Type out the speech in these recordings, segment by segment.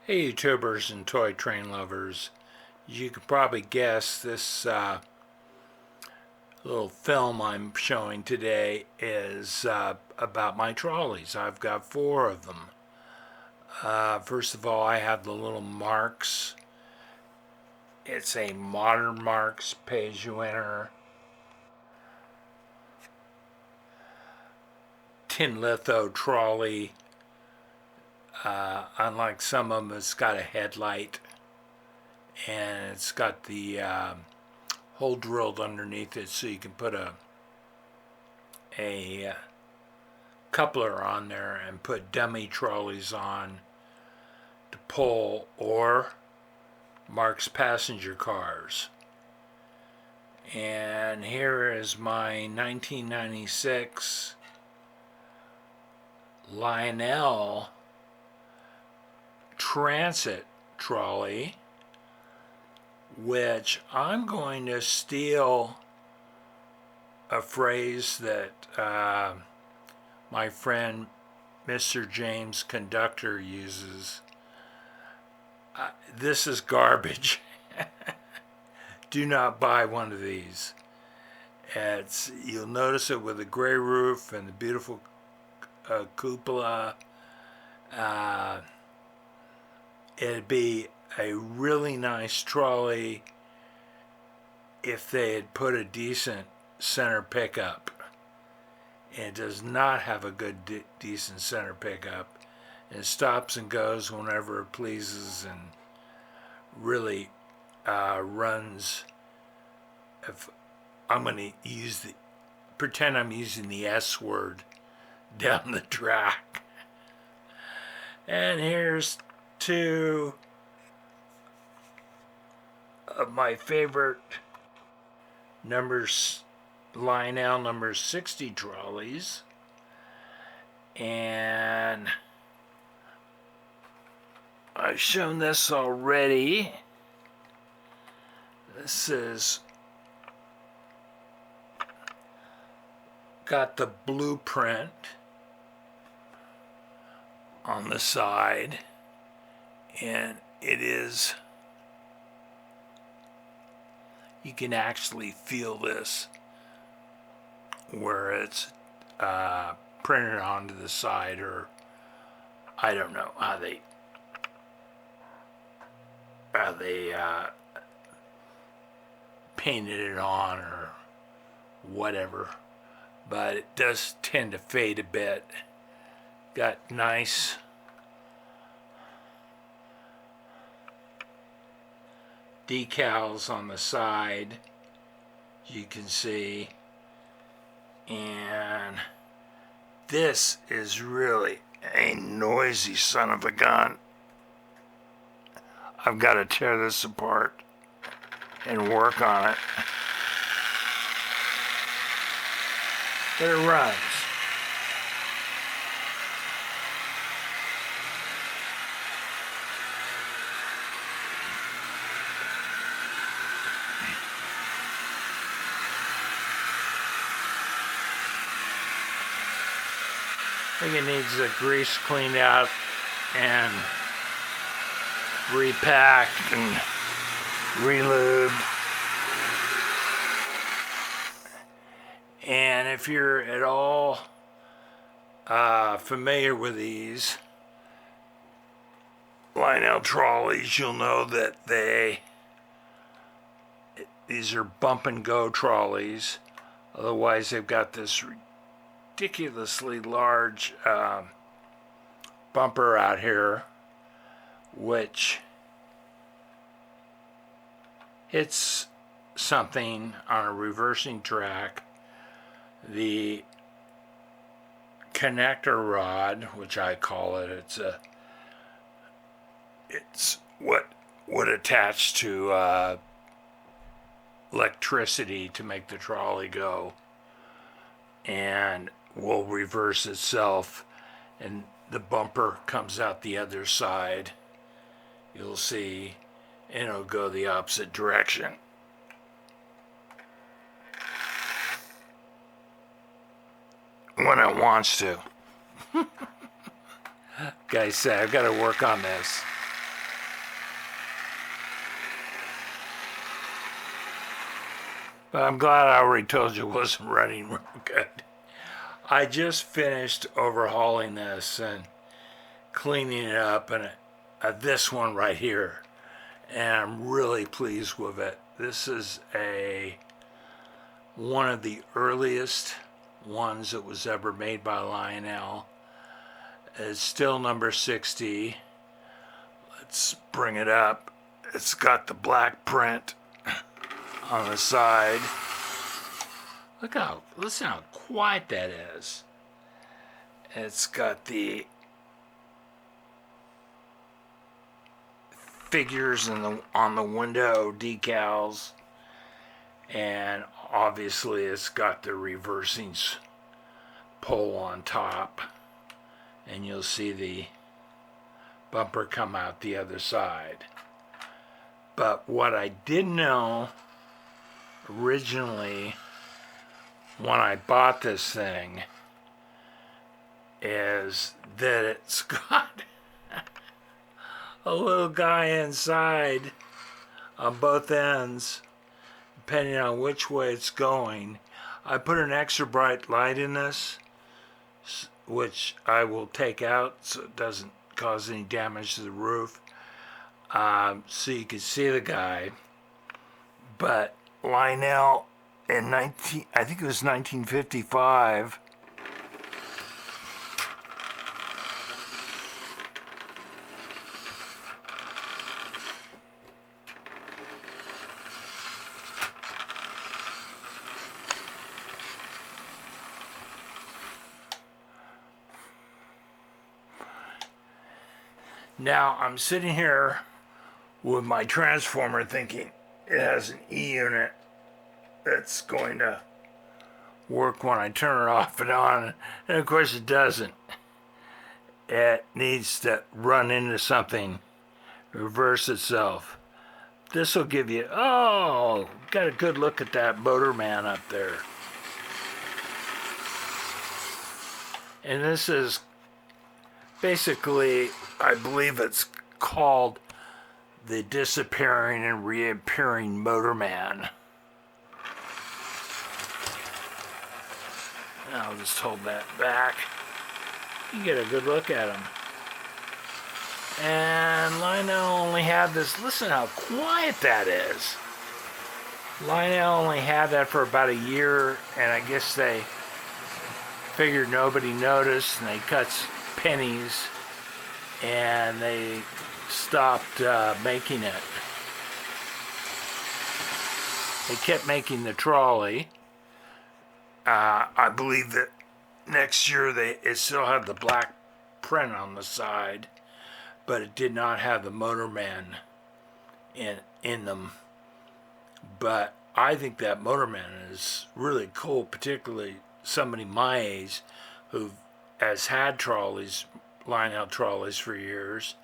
Hey YouTubers and toy train lovers, you can probably guess this little film I'm showing today is about my trolleys. I've got four of them. First of all, I have the little Marks. It's a modern Marks pay-as-you-enter tin litho trolley. Unlike some of them, it's got a headlight and it's got the hole drilled underneath it so you can put a coupler on there and put dummy trolleys on to pull or Mark's passenger cars. And here is my 1996 Lionel transit trolley, which I'm going to steal a phrase that my friend Mr. James Conductor uses. This is garbage. Do not buy one of these. You'll notice it with a gray roof and the beautiful cupola. It'd be a really nice trolley if they had put a decent center pickup. It does not have a good decent center pickup. It stops and goes whenever it pleases and really runs. If I'm going to pretend I'm using the S word down the track. And here's two of my favorite Lionel number 60 trolleys, and I've shown this already. This is got the blueprint on the side, and you can actually feel this where it's printed onto the side, or I don't know how they painted it on or whatever, but it does tend to fade a bit. Got nice decals on the side, you can see, and this is really a noisy son of a gun. I've got to tear this apart and work on it, but it runs. I think it needs the grease cleaned out and repacked and relubed. And if you're at all familiar with these Lionel trolleys, you'll know that these are bump and go trolleys. Otherwise, they've got this ridiculously large bumper out here, which hits something on a reversing track. The connector rod, which I call it, it's what would attach to electricity to make the trolley go, and will reverse itself, and the bumper comes out the other side, you'll see, and it'll go the opposite direction. When it wants to. Guys say, I've got to work on this. But I'm glad I already told you it wasn't running real good. I just finished overhauling this and cleaning it up, and this one right here, and I'm really pleased with it. This is one of the earliest ones that was ever made by Lionel. It's still number 60. Let's bring it up. It's got the black print on the side. Listen how quiet that is. It's got the figures on the window decals, and obviously it's got the reversing pole on top, and you'll see the bumper come out the other side. But what I didn't know originally when I bought this thing is that it's got a little guy inside on both ends, depending on which way it's going. I put an extra bright light in this, which I will take out so it doesn't cause any damage to the roof, so you can see the guy. But Lionel in I think it was 1955, now I'm sitting here with my transformer thinking it has an E unit that's going to work when I turn it off and on, and of course it doesn't. It needs to run into something, reverse itself. This will give you, got a good look at that Motorman up there. And this is basically, I believe it's called the Disappearing and Reappearing Motorman. I'll just hold that back. You get a good look at him. And Lionel only had this, listen how quiet that is. Lionel only had that for about a year, and I guess they figured nobody noticed, and they cut pennies, and they stopped making it. They kept making the Trolley. I believe that next year it still had the black print on the side, but it did not have the Motorman in them. But I think that Motorman is really cool, particularly somebody my age who has had trolleys, Lionel trolleys for years,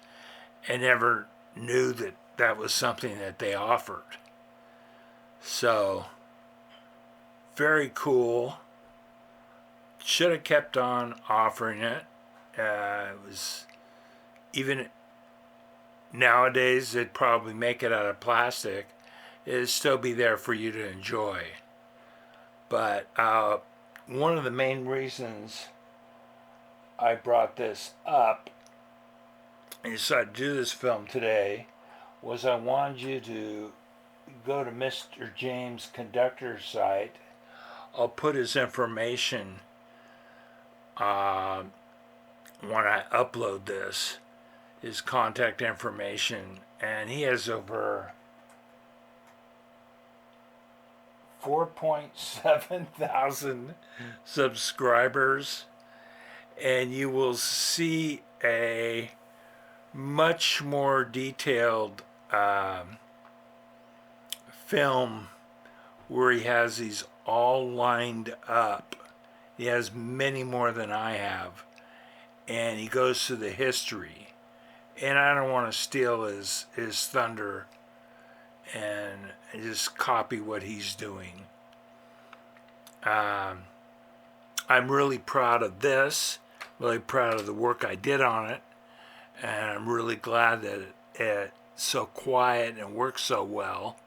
and never knew that that was something that they offered. So, very cool. Should have kept on offering it. It was, even nowadays, they'd probably make it out of plastic. It'd still be there for you to enjoy. But one of the main reasons I brought this up and decided to do this film today was I wanted you to go to Mr. James Conductor's site. I'll put his information when I upload this, his contact information, and he has over 4.7 thousand subscribers, and you will see a much more detailed film where he has these all lined up. He has many more than I have, and he goes through the history, and I don't want to steal his thunder and just copy what he's doing. I'm really proud of this, really proud of the work I did on it, and I'm really glad that it's so quiet and works so well.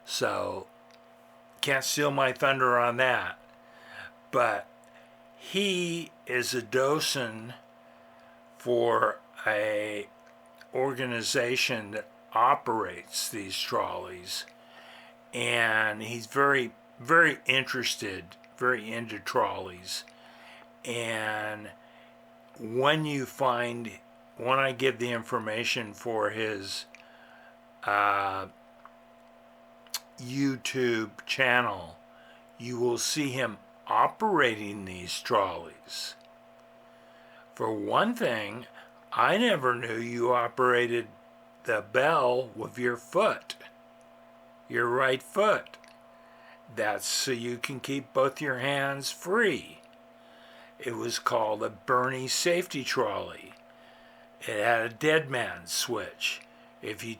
So can't steal my thunder on that. But he is a docent for a organization that operates these trolleys, and he's very, very interested, very into trolleys. And when I give the information for his YouTube channel, you will see him operating these trolleys. For one thing, I never knew you operated the bell with your foot, your right foot. That's so you can keep both your hands free. It was called a Bernie safety trolley. It had a dead man switch. If you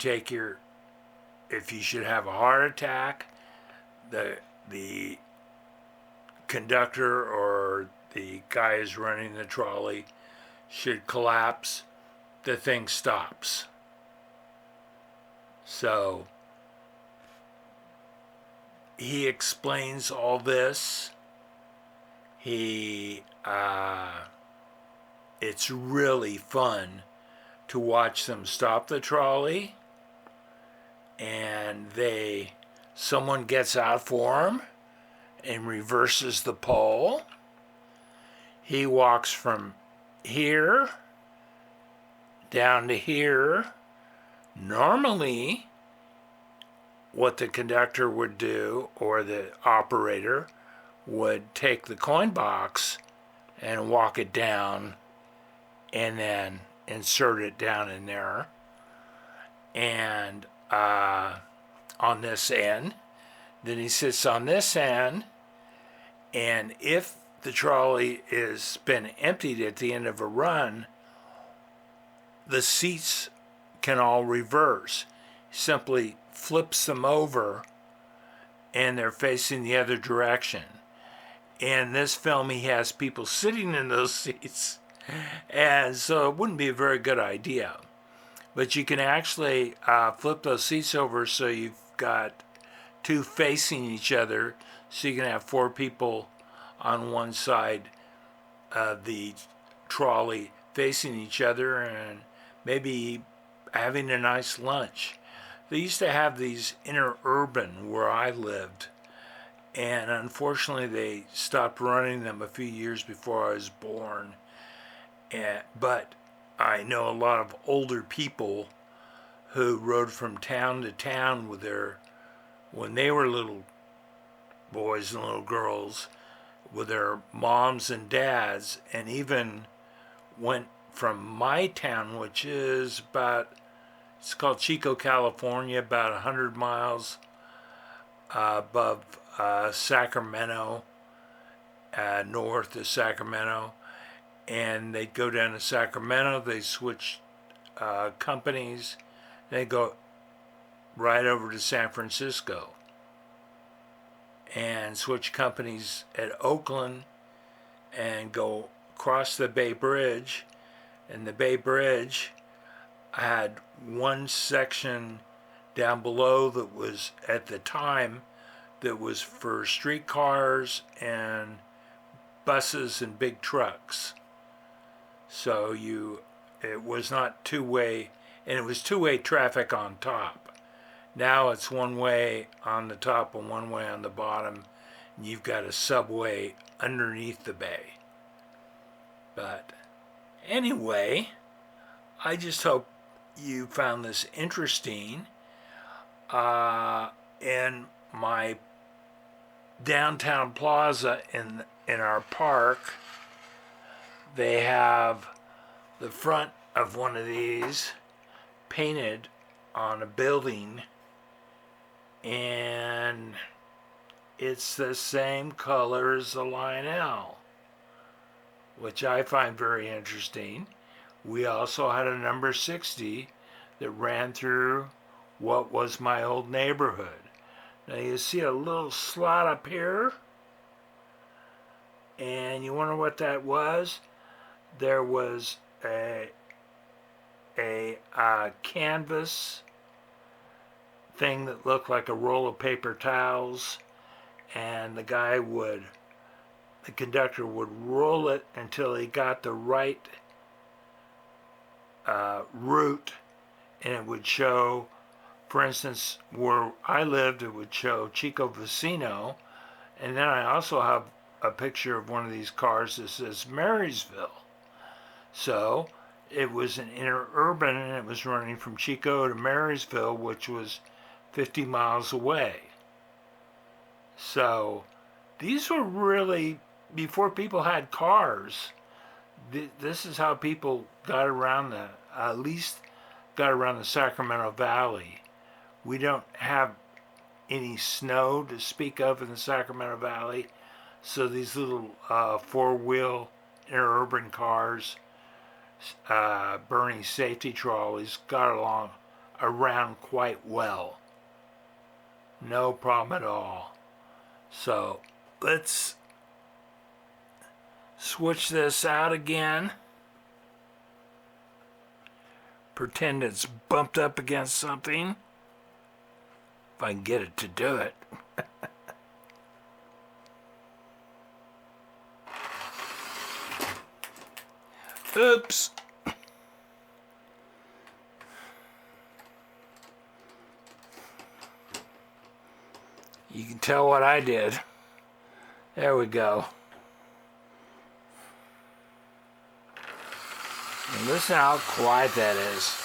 should have a heart attack, the conductor or the guy who's running the trolley should collapse, the thing stops. So he explains all this. It's really fun to watch them stop the trolley, and someone gets out for him and reverses the pole. He walks from here down to here. Normally, what the conductor would do, or the operator, would take the coin box and walk it down and then insert it down in there. And on this end, then he sits on this end, and if the trolley has been emptied at the end of a run, the seats can all reverse. He simply flips them over and they're facing the other direction. In this film, he has people sitting in those seats, and so it wouldn't be a very good idea. But you can actually flip those seats over so you've got two facing each other, so you can have four people on one side of the trolley facing each other and maybe having a nice lunch. They used to have these interurban where I lived, and unfortunately they stopped running them a few years before I was born. But I know a lot of older people who rode from town to town when they were little boys and little girls, with their moms and dads, and even went from my town, which is it's called Chico, California, about 100 miles above Sacramento, north of Sacramento. And they'd go down to Sacramento, they switch companies, they go right over to San Francisco and switch companies at Oakland and go across the Bay Bridge. And the Bay Bridge had one section down below that was, at the time, that was for streetcars and buses and big trucks. So it was not two-way, and it was two-way traffic on top. Now it's one way on the top and one way on the bottom, and you've got a subway underneath the bay. But anyway, I just hope you found this interesting. In my downtown plaza in our park, they have the front of one of these painted on a building, and it's the same color as the Lionel, which I find very interesting. We also had a number 60 that ran through what was my old neighborhood. Now you see a little slot up here, and you wonder what that was? There was a canvas thing that looked like a roll of paper towels, and the conductor would roll it until he got the right route, and it would show, for instance, where I lived, it would show Chico Vecino, and then I also have a picture of one of these cars that says Marysville. So it was an interurban, and it was running from Chico to Marysville, which was 50 miles away. So these were really, before people had cars, this is how people got around at least got around the Sacramento Valley. We don't have any snow to speak of in the Sacramento Valley, so these little four-wheel interurban cars, Bernie safety trolleys, got along around quite well. No problem at all. So let's switch this out again. Pretend it's bumped up against something. If I can get it to do it. Oops. You can tell what I did. There we go. And listen how quiet that is.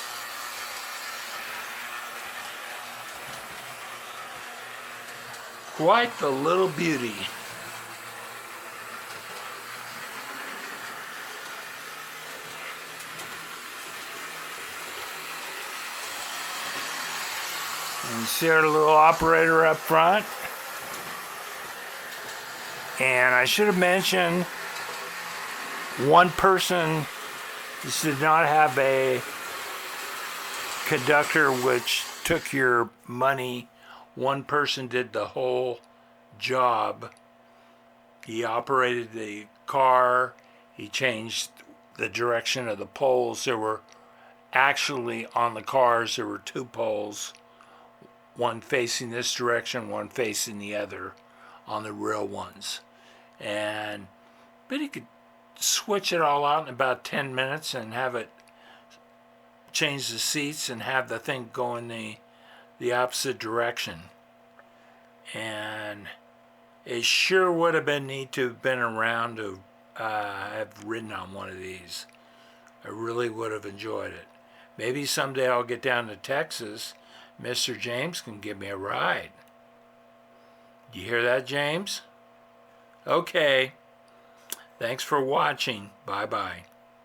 Quite the little beauty. And you see our little operator up front. And I should have mentioned, one person, this did not have a conductor which took your money. One person did the whole job. He operated the car. He changed the direction of the poles. There were actually, on the cars, there were two poles, one facing this direction, one facing the other on the real ones. But he could switch it all out in about 10 minutes and have it change the seats and have the thing go in the opposite direction. And it sure would have been neat to have been around to have ridden on one of these. I really would have enjoyed it. Maybe someday I'll get down to Texas. Mr. James can give me a ride. You hear that, James? Okay. Thanks for watching. Bye-bye.